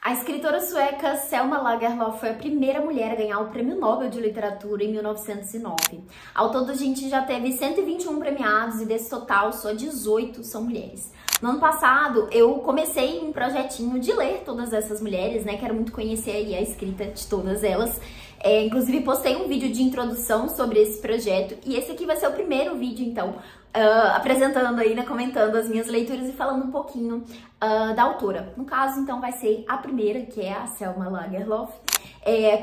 A escritora sueca Selma Lagerlöf foi a primeira mulher a ganhar o Prêmio Nobel de Literatura em 1909. Ao todo, a gente já teve 121 premiados e desse total, só 18 são mulheres. No ano passado, eu comecei um projetinho de ler todas essas mulheres, né? Quero muito conhecer aí a escrita de todas elas. Inclusive, postei um vídeo de introdução sobre esse projeto e esse aqui vai ser o primeiro vídeo, então, apresentando aí, né, comentando as minhas leituras e falando um pouquinho da autora. No caso, então, vai ser a primeira, que é a Selma Lagerlöf,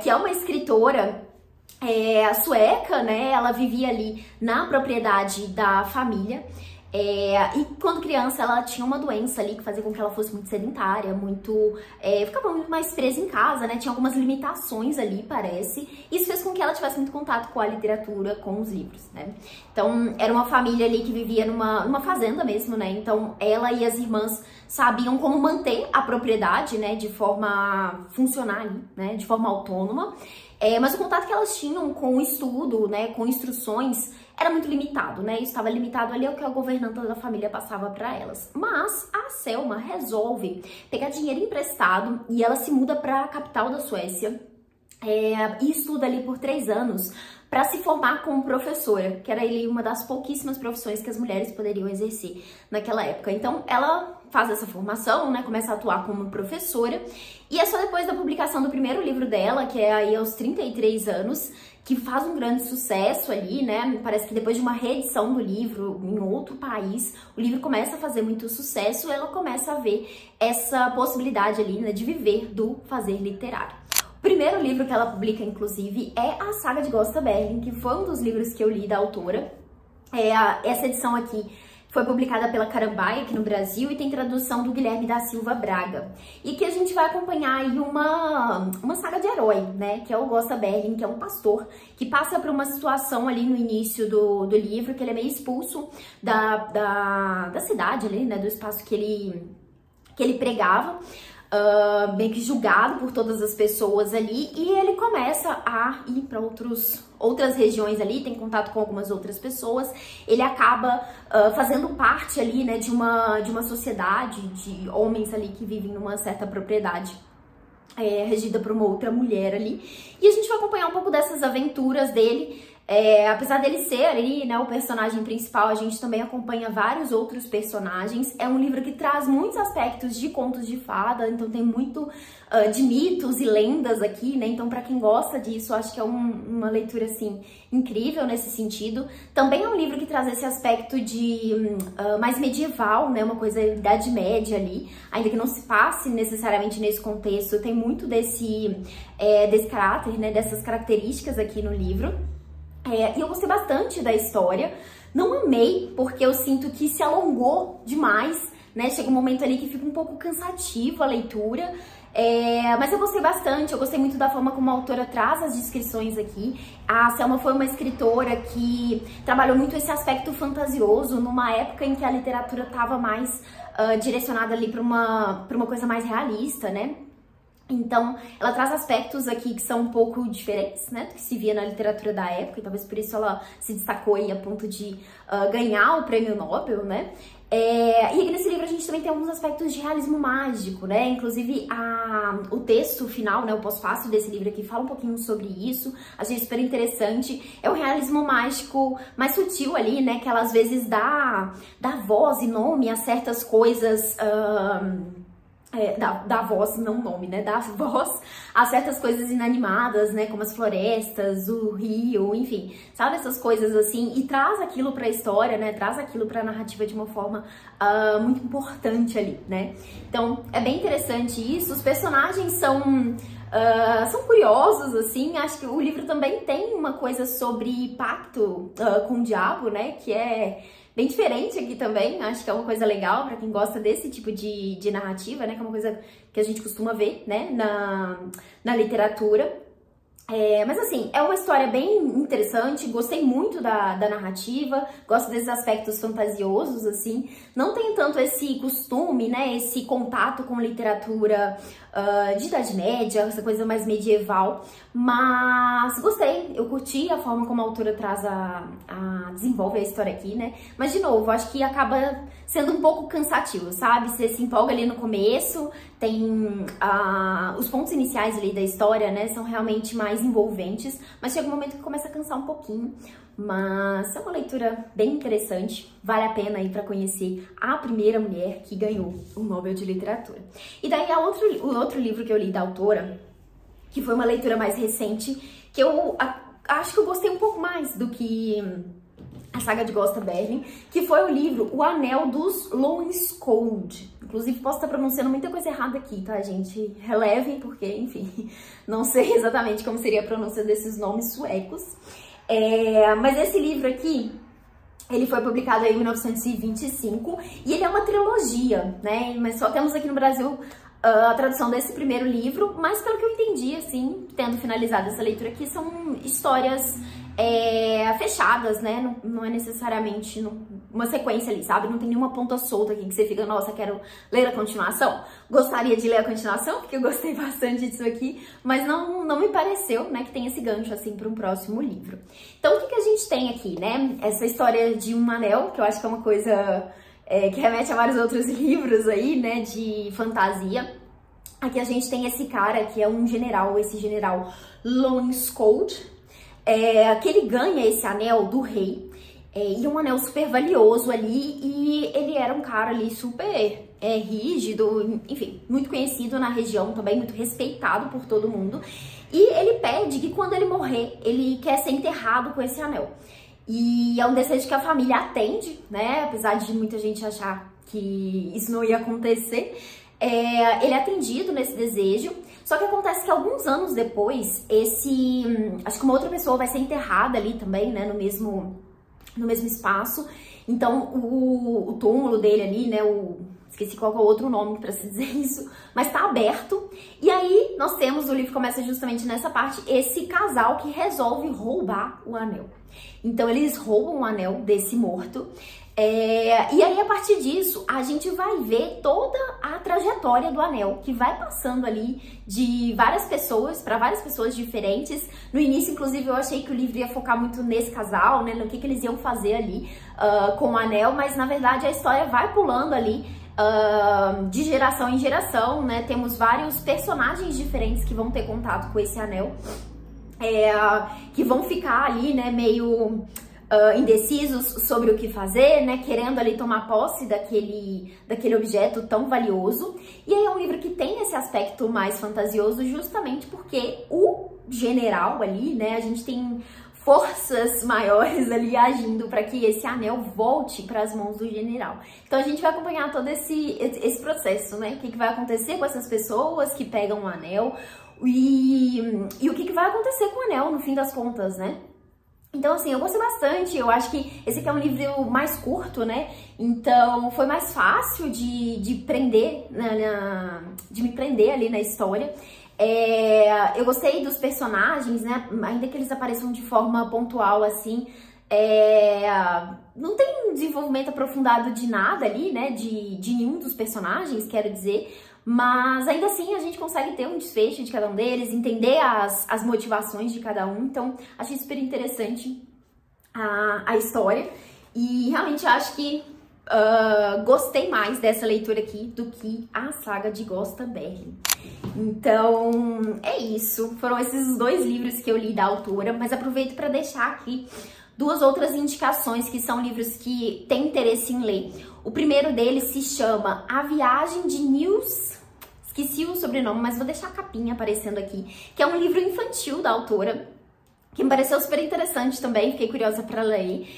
que é uma escritora sueca, né? Ela vivia ali na propriedade da família. E quando criança ela tinha uma doença ali que fazia com que ela fosse muito sedentária, ficava muito mais presa em casa, né? Tinha algumas limitações ali, parece. Isso fez com que ela tivesse muito contato com a literatura, com os livros, né? Então, era uma família ali que vivia numa fazenda mesmo, né? Então, ela e as irmãs sabiam como manter a propriedade, né? De forma funcional ali, né? De forma autônoma. Mas o contato que elas tinham com o estudo, né? Com instruções, era muito limitado, né? Isso estava limitado ali ao que a governanta da família passava para elas. Mas a Selma resolve pegar dinheiro emprestado e ela se muda para a capital da Suécia e estuda ali por 3 anos para se formar como professora, que era ali uma das pouquíssimas profissões que as mulheres poderiam exercer naquela época. Então, ela faz essa formação, né, começa a atuar como professora, e é só depois da publicação do primeiro livro dela, que é aí aos 33 anos, que faz um grande sucesso ali, né, parece que depois de uma reedição do livro em outro país, o livro começa a fazer muito sucesso e ela começa a ver essa possibilidade ali, né, de viver do fazer literário. O primeiro livro que ela publica, inclusive, é a Saga de Gösta Berling, que foi um dos livros que eu li da autora. Essa edição aqui foi publicada pela Carambaia aqui no Brasil e tem tradução do Guilherme da Silva Braga. E que a gente vai acompanhar aí uma saga de herói, né? Que é o Gösta Berling, que é um pastor que passa por uma situação ali no início do livro, que ele é meio expulso da cidade ali, né? Do espaço que ele pregava. Meio que julgado por todas as pessoas ali, e ele começa a ir para outras regiões ali, tem contato com algumas outras pessoas, ele acaba fazendo parte ali, né, de uma sociedade de homens ali que vivem numa certa propriedade regida por uma outra mulher ali, e a gente vai acompanhar um pouco dessas aventuras dele. Apesar dele ser ali, né, o personagem principal, a gente também acompanha vários outros personagens. É um livro que traz muitos aspectos de contos de fada, então tem muito de mitos e lendas aqui, né? Então, pra quem gosta disso, acho que é uma leitura, assim, incrível nesse sentido. Também é um livro que traz esse aspecto de mais medieval, né? Uma coisa da Idade Média ali, ainda que não se passe necessariamente nesse contexto, tem muito desse caráter, né? Dessas características aqui no livro. E eu gostei bastante da história, não amei, porque eu sinto que se alongou demais, né? Chega um momento ali que fica um pouco cansativo a leitura, mas eu gostei bastante, eu gostei muito da forma como a autora traz as descrições aqui. A Selma foi uma escritora que trabalhou muito esse aspecto fantasioso, numa época em que a literatura estava mais direcionada ali para uma coisa mais realista, né? Então, ela traz aspectos aqui que são um pouco diferentes, né, do que se via na literatura da época, e talvez por isso ela se destacou aí a ponto de ganhar o Prêmio Nobel, né. E aqui nesse livro a gente também tem alguns aspectos de realismo mágico, né, inclusive o texto final, né, o pós-fácil desse livro aqui fala um pouquinho sobre isso, achei super interessante. É um realismo mágico mais sutil ali, né, que ela às vezes dá voz e nome a certas coisas... dá voz, não nome, né? Dá voz a certas coisas inanimadas, né? Como as florestas, o rio, enfim, sabe? Essas coisas assim, e traz aquilo pra história, né? Traz aquilo pra narrativa de uma forma muito importante ali, né? Então, é bem interessante isso. Os personagens são curiosos, assim. Acho que o livro também tem uma coisa sobre pacto com o diabo, né? Que é bem diferente aqui também, acho que é uma coisa legal pra quem gosta desse tipo de narrativa, né, que é uma coisa que a gente costuma ver, né, na literatura. Mas assim, é uma história bem interessante, gostei muito da narrativa, gosto desses aspectos fantasiosos, assim, não tem tanto esse costume, né, esse contato com literatura de Idade Média, essa coisa mais medieval, mas gostei, eu curti a forma como a autora desenvolve a história aqui, né, mas de novo, acho que acaba sendo um pouco cansativo, sabe, você se empolga ali no começo, tem os pontos iniciais ali da história, né, são realmente mais envolventes, mas chega um momento que começa a cansar um pouquinho. Mas é uma leitura bem interessante, vale a pena aí para conhecer a primeira mulher que ganhou o Nobel de Literatura. E daí o outro livro que eu li da autora, que foi uma leitura mais recente, que eu acho que eu gostei um pouco mais do que a saga de Gösta Berling, que foi o livro O Anel dos Loenskjöld. Inclusive, posso estar pronunciando muita coisa errada aqui, tá, gente? Relevem, porque, enfim, não sei exatamente como seria a pronúncia desses nomes suecos. Mas esse livro aqui, ele foi publicado em 1925 e ele é uma trilogia, né? Mas só temos aqui no Brasil a tradução desse primeiro livro, mas pelo que eu entendi, assim, tendo finalizado essa leitura aqui, são histórias fechadas, né? Não é necessariamente uma sequência ali, sabe? Não tem nenhuma ponta solta aqui que você fica, nossa, quero ler a continuação. Gostaria de ler a continuação, porque eu gostei bastante disso aqui, mas não me pareceu, né, que tem esse gancho, assim, para um próximo livro. Então, o que a gente tem aqui, né? Essa história de um anel, que eu acho que é uma coisa que remete a vários outros livros aí, né, de fantasia. Aqui a gente tem esse cara que é um general, esse general Loenskjöld, que ele ganha esse anel do rei, e um anel super valioso ali, e ele era um cara ali super rígido, enfim, muito conhecido na região também, muito respeitado por todo mundo, e ele pede que quando ele morrer, ele quer ser enterrado com esse anel. E é um desejo que a família atende, né, apesar de muita gente achar que isso não ia acontecer, ele é atendido nesse desejo. Só que acontece que alguns anos depois, acho que uma outra pessoa vai ser enterrada ali também, né, no mesmo espaço. Então, o túmulo dele ali, né, esqueci qual é o outro nome pra se dizer isso, mas tá aberto. E aí, nós temos, o livro começa justamente nessa parte, esse casal que resolve roubar o anel. Então, eles roubam o anel desse morto. E aí, a partir disso, a gente vai ver toda a trajetória do anel, que vai passando ali de várias pessoas, para várias pessoas diferentes. No início, inclusive, eu achei que o livro ia focar muito nesse casal, né, no que eles iam fazer ali com o anel, mas na verdade a história vai pulando ali de geração em geração, né? Temos vários personagens diferentes que vão ter contato com esse anel, que vão ficar ali, né, meio indecisos sobre o que fazer, né, querendo ali tomar posse daquele objeto tão valioso. E aí é um livro que tem esse aspecto mais fantasioso justamente porque o general ali, né, a gente tem forças maiores ali agindo para que esse anel volte para as mãos do general. Então a gente vai acompanhar todo esse processo, né, o que vai acontecer com essas pessoas que pegam o anel e o que vai acontecer com o anel no fim das contas, né. Então, assim, eu gostei bastante, eu acho que esse aqui é um livro mais curto, né, então foi mais fácil de prender, de me prender ali na história. Eu gostei dos personagens, né, ainda que eles apareçam de forma pontual, assim, não tem um desenvolvimento aprofundado de nada ali, né, de nenhum dos personagens, quero dizer, mas ainda assim a gente consegue ter um desfecho de cada um deles, entender as motivações de cada um, então achei super interessante a história e realmente acho que gostei mais dessa leitura aqui do que a saga de Gösta Berling. Então é isso, foram esses dois livros que eu li da autora, mas aproveito para deixar aqui duas outras indicações que são livros que tem interesse em ler. O primeiro deles se chama A Viagem de Niels, esqueci o sobrenome, mas vou deixar a capinha aparecendo aqui, que é um livro infantil da autora, que me pareceu super interessante também, fiquei curiosa para ler.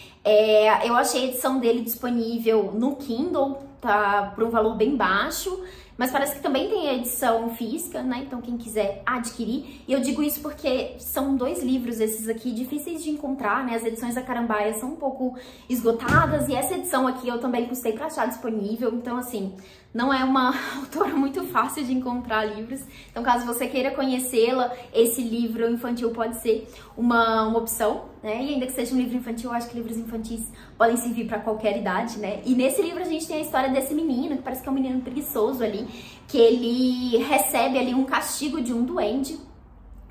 Eu achei a edição dele disponível no Kindle, tá por um valor bem baixo, mas parece que também tem a edição física, né? Então quem quiser adquirir. E eu digo isso porque são dois livros esses aqui difíceis de encontrar, né? As edições da Carambaia são um pouco esgotadas e essa edição aqui eu também custei pra achar disponível. Então assim, não é uma autora muito fácil de encontrar livros. Então caso você queira conhecê-la, esse livro infantil pode ser uma opção, né? E ainda que seja um livro infantil, eu acho que livros infantis podem servir para qualquer idade, né? E nesse livro a gente tem a história desse menino, que parece que é um menino preguiçoso ali, que ele recebe ali um castigo de um duende,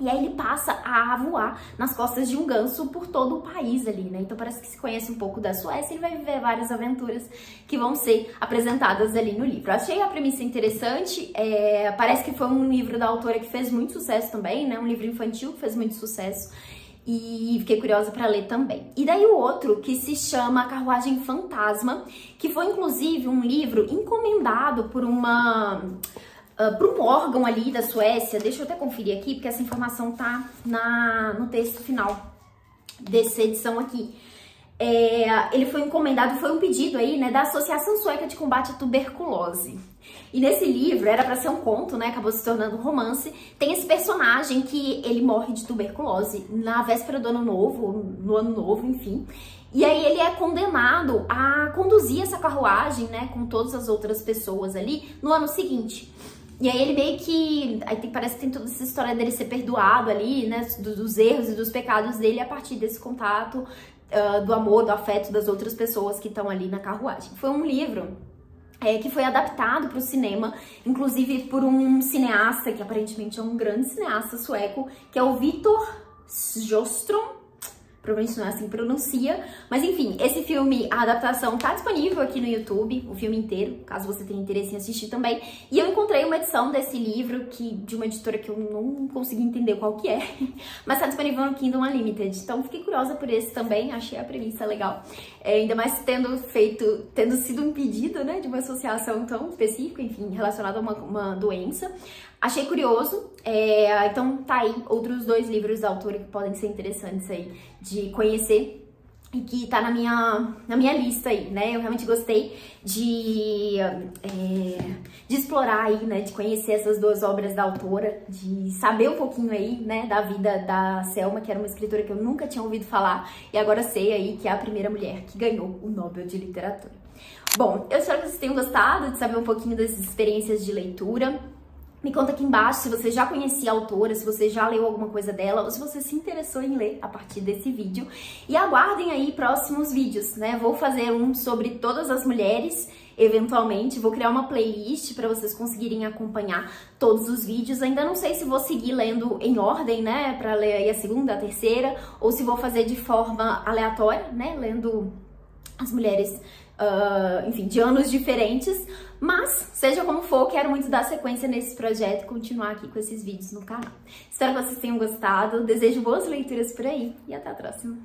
E aí ele passa a voar nas costas de um ganso por todo o país ali, né? Então parece que se conhece um pouco da Suécia e vai viver várias aventuras que vão ser apresentadas ali no livro. Achei a premissa interessante, parece que foi um livro da autora que fez muito sucesso também, né? Um livro infantil que fez muito sucesso. E fiquei curiosa para ler também. E daí o outro, que se chama A Carruagem Fantasma, que foi inclusive um livro encomendado por para um órgão ali da Suécia. Deixa eu até conferir aqui, porque essa informação tá no texto final dessa edição aqui. Ele foi encomendado, foi um pedido aí, né, da Associação Sueca de Combate à Tuberculose. E nesse livro, era pra ser um conto, né, acabou se tornando um romance, tem esse personagem que ele morre de tuberculose na véspera do ano novo, no ano novo, enfim. E aí ele é condenado a conduzir essa carruagem, né, com todas as outras pessoas ali, no ano seguinte. E aí ele meio que, parece que tem toda essa história dele ser perdoado ali, né, dos erros e dos pecados dele a partir desse contato, do amor, do afeto das outras pessoas que estão ali na carruagem. Foi um livro que foi adaptado para o cinema, inclusive por um cineasta, que aparentemente é um grande cineasta sueco, que é o Victor Sjöström. Provavelmente não é assim que pronuncia, mas enfim, esse filme, a adaptação tá disponível aqui no YouTube, o filme inteiro, caso você tenha interesse em assistir também. E eu encontrei uma edição desse livro, de uma editora que eu não consegui entender qual que é, mas tá disponível no Kindle Unlimited. Então fiquei curiosa por esse também, achei a premissa legal. Ainda mais tendo sido um pedido, né, de uma associação tão específica, enfim, relacionada a uma doença. Achei curioso, então tá aí outros 2 livros da autora que podem ser interessantes aí de conhecer e que tá na minha lista aí, né? Eu realmente gostei de explorar aí, né? De conhecer essas 2 obras da autora, de saber um pouquinho aí, né? Da vida da Selma, que era uma escritora que eu nunca tinha ouvido falar e agora sei aí que é a primeira mulher que ganhou o Nobel de Literatura. Bom, eu espero que vocês tenham gostado de saber um pouquinho dessas experiências de leitura. Me conta aqui embaixo se você já conhecia a autora, se você já leu alguma coisa dela ou se você se interessou em ler a partir desse vídeo. E aguardem aí próximos vídeos, né? Vou fazer um sobre todas as mulheres, eventualmente. Vou criar uma playlist para vocês conseguirem acompanhar todos os vídeos. Ainda não sei se vou seguir lendo em ordem, né? Para ler aí a segunda, a terceira, ou se vou fazer de forma aleatória, né? Lendo as mulheres, enfim, de anos diferentes, mas seja como for, quero muito dar sequência nesse projeto e continuar aqui com esses vídeos no canal. Espero que vocês tenham gostado, desejo boas leituras por aí e até a próxima!